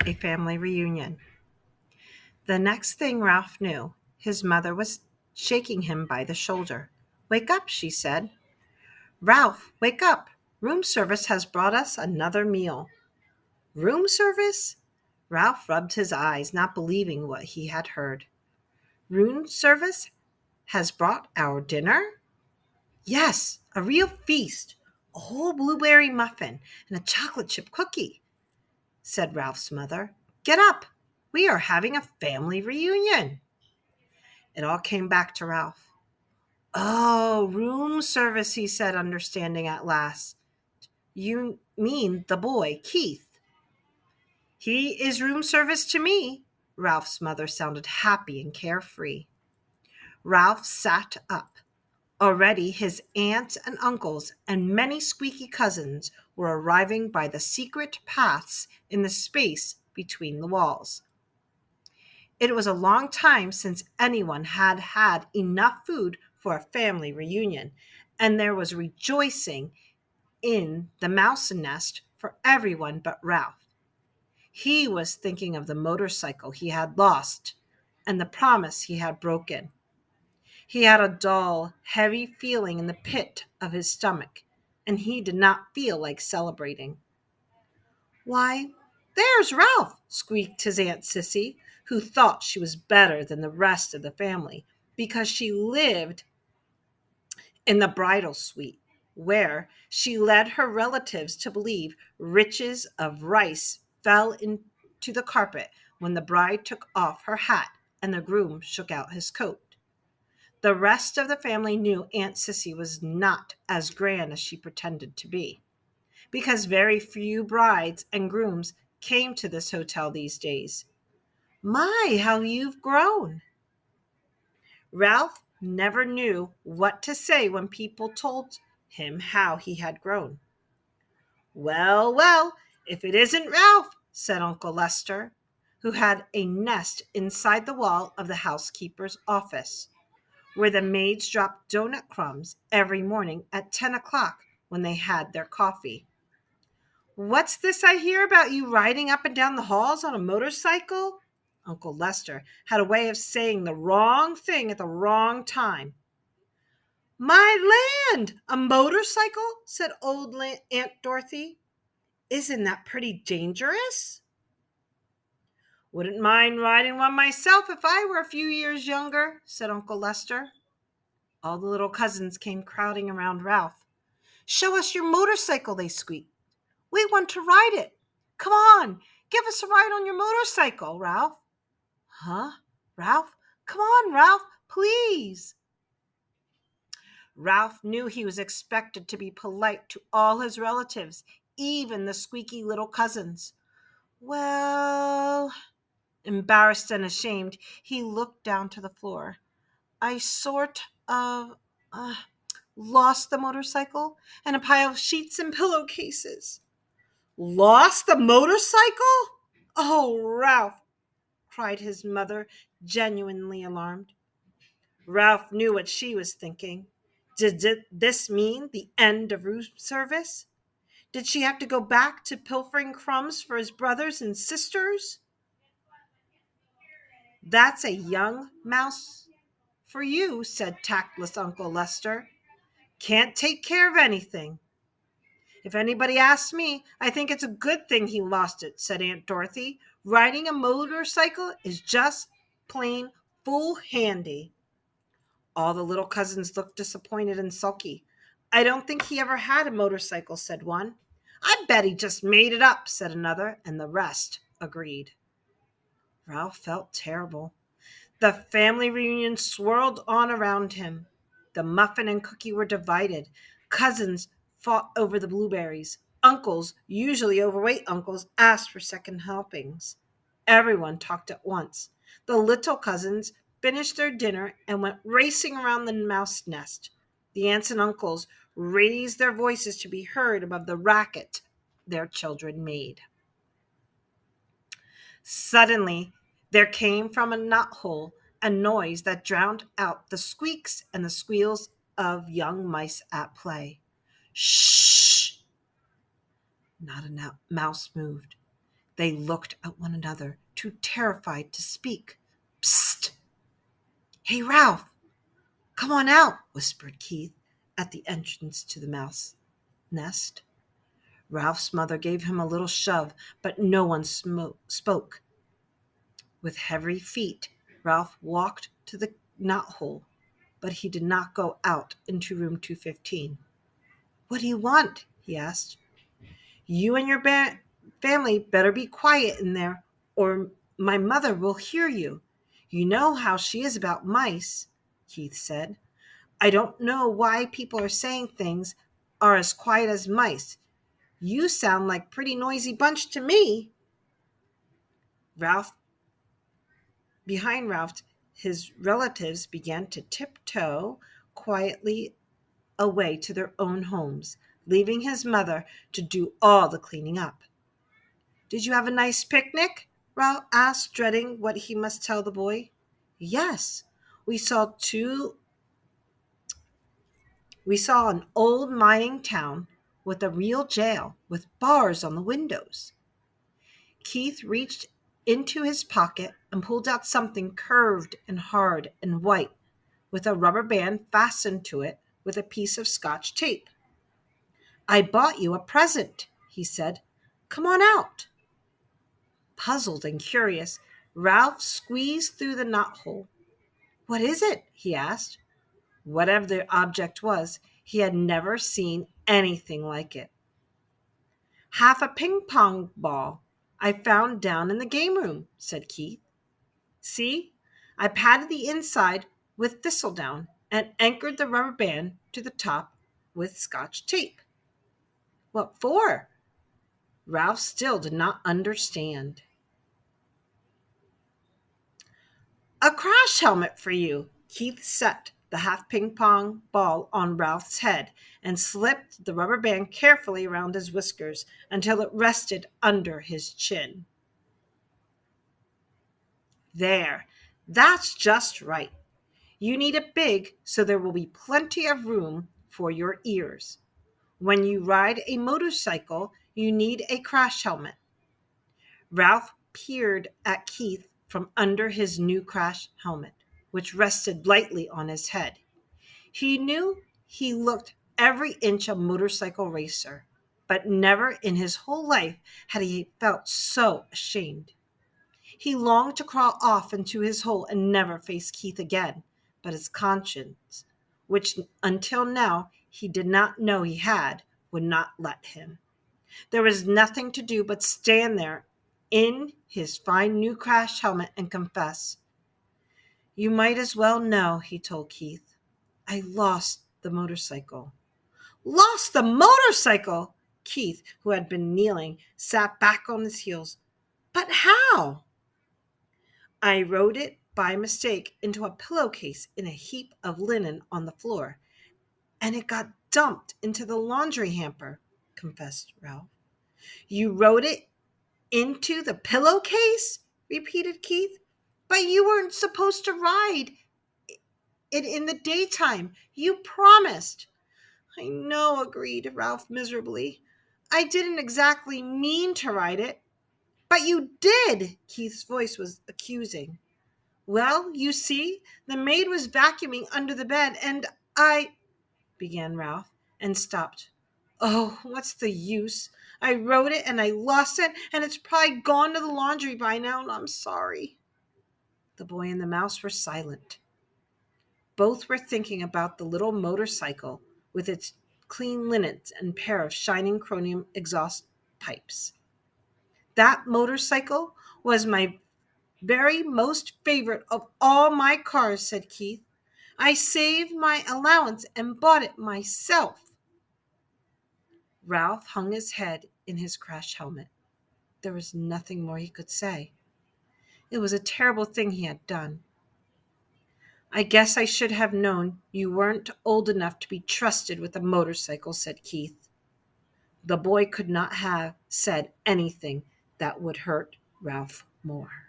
a family reunion. The next thing Ralph knew, his mother was shaking him by the shoulder. "Wake up," she said. "Ralph, wake up. Room service has brought us another meal." Room service? Ralph rubbed his eyes, not believing what he had heard. Room service has brought our dinner? Yes, a real feast. A whole blueberry muffin and a chocolate chip cookie, said Ralph's mother. "Get up. We are having a family reunion." It all came back to Ralph. "Oh, room service," he said, understanding at last. "You mean the boy, Keith." "He is room service to me." Ralph's mother sounded happy and carefree. Ralph sat up. Already his aunts and uncles and many squeaky cousins were arriving by the secret paths in the space between the walls. It was a long time since anyone had had enough food for a family reunion, and there was rejoicing in the mouse nest for everyone but Ralph. He was thinking of the motorcycle he had lost and the promise he had broken. He had a dull, heavy feeling in the pit of his stomach, and he did not feel like celebrating. "Why, there's Ralph!" squeaked his Aunt Sissy, who thought she was better than the rest of the family because she lived in the bridal suite, where she led her relatives to believe riches of rice fell into the carpet when the bride took off her hat and the groom shook out his coat. The rest of the family knew Aunt Sissy was not as grand as she pretended to be, because very few brides and grooms came to this hotel these days. "My, how you've grown!" Ralph never knew what to say when people told him how he had grown. "Well, well, if it isn't Ralph," said Uncle Lester, who had a nest inside the wall of the housekeeper's office, where the maids dropped donut crumbs every morning at 10 o'clock when they had their coffee. "What's this I hear about you riding up and down the halls on a motorcycle?" Uncle Lester had a way of saying the wrong thing at the wrong time. "My land! A motorcycle?" said old Aunt Dorothy. "Isn't that pretty dangerous?" "Wouldn't mind riding one myself if I were a few years younger," said Uncle Lester. All the little cousins came crowding around Ralph. "Show us your motorcycle," they squeaked. "We want to ride it. Come on, give us a ride on your motorcycle, Ralph." "Huh? Ralph? Come on, Ralph, please." Ralph knew he was expected to be polite to all his relatives, even the squeaky little cousins. "Well," embarrassed and ashamed, he looked down to the floor. "I sort of lost the motorcycle and a pile of sheets and pillowcases." "Lost the motorcycle? Oh, Ralph!" cried his mother, genuinely alarmed. Ralph knew what she was thinking. Did this mean the end of room service? Did she have to go back to pilfering crumbs for his brothers and sisters? "That's a young mouse for you," said tactless Uncle Lester. "Can't take care of anything." "If anybody asks me, I think it's a good thing he lost it," said Aunt Dorothy. "Riding a motorcycle is just plain fool handy." All the little cousins looked disappointed and sulky. "I don't think he ever had a motorcycle," said one. "I bet he just made it up," said another, and the rest agreed. Ralph felt terrible. The family reunion swirled on around him. The muffin and cookie were divided. Cousins fought over the blueberries. Uncles, usually overweight uncles, asked for second helpings. Everyone talked at once. The little cousins finished their dinner and went racing around the mouse nest. The aunts and uncles raised their voices to be heard above the racket their children made. Suddenly, there came from a knothole a noise that drowned out the squeaks and the squeals of young mice at play. "Shh!" Not a mouse moved. They looked at one another, too terrified to speak. Psst! Hey, Ralph, come on out, whispered Keith at the entrance to the mouse nest. Ralph's mother gave him a little shove, but no one spoke. With heavy feet, Ralph walked to the knothole, but he did not go out into room 215. What do you want? He asked. You and your family better be quiet in there, or my mother will hear you. You know how she is about mice, Keith said. I don't know why people are saying things are as quiet as mice. You sound like a pretty noisy bunch to me. Behind Ralph, his relatives began to tiptoe quietly away to their own homes, leaving his mother to do all the cleaning up. Did you have a nice picnic? Ralph asked, dreading what he must tell the boy. Yes, we saw an old mining town with a real jail with bars on the windows. Keith reached into his pocket and pulled out something curved and hard and white with a rubber band fastened to it with a piece of Scotch tape. I bought you a present, he said. Come on out. Puzzled and curious, Ralph squeezed through the knothole. What is it? He asked. Whatever the object was, he had never seen anything like it. Half a ping-pong ball I found down in the game room, said Keith. See, I padded the inside with thistledown and anchored the rubber band to the top with Scotch tape. What for? Ralph still did not understand. A crash helmet for you. Keith set the half ping-pong ball on Ralph's head and slipped the rubber band carefully around his whiskers until it rested under his chin. There, that's just right. You need it big so there will be plenty of room for your ears. When you ride a motorcycle, you need a crash helmet. Ralph peered at Keith from under his new crash helmet, which rested lightly on his head. He knew he looked every inch a motorcycle racer, but never in his whole life had he felt so ashamed. He longed to crawl off into his hole and never face Keith again, but his conscience, which until now he did not know he had, would not let him. There was nothing to do but stand there in his fine new crash helmet and confess. You might as well know, he told Keith. I lost the motorcycle. Lost the motorcycle? Keith, who had been kneeling, sat back on his heels. But how? I rode it by mistake into a pillowcase in a heap of linen on the floor, and it got dumped into the laundry hamper, confessed Ralph. You rode it into the pillowcase? Repeated Keith. But you weren't supposed to ride it in the daytime. You promised. I know, agreed Ralph miserably. I didn't exactly mean to ride it. But you did, Keith's voice was accusing. Well, you see, the maid was vacuuming under the bed, and began Ralph, and stopped. Oh, what's the use? I wrote it, and I lost it, and it's probably gone to the laundry by now, and I'm sorry. The boy and the mouse were silent. Both were thinking about the little motorcycle with its clean linens and pair of shining chromium exhaust pipes. That motorcycle was my very most favorite of all my cars, said Keith. I saved my allowance and bought it myself. Ralph hung his head in his crash helmet. There was nothing more he could say. It was a terrible thing he had done. I guess I should have known you weren't old enough to be trusted with a motorcycle, said Keith. The boy could not have said anything that would hurt Ralph more.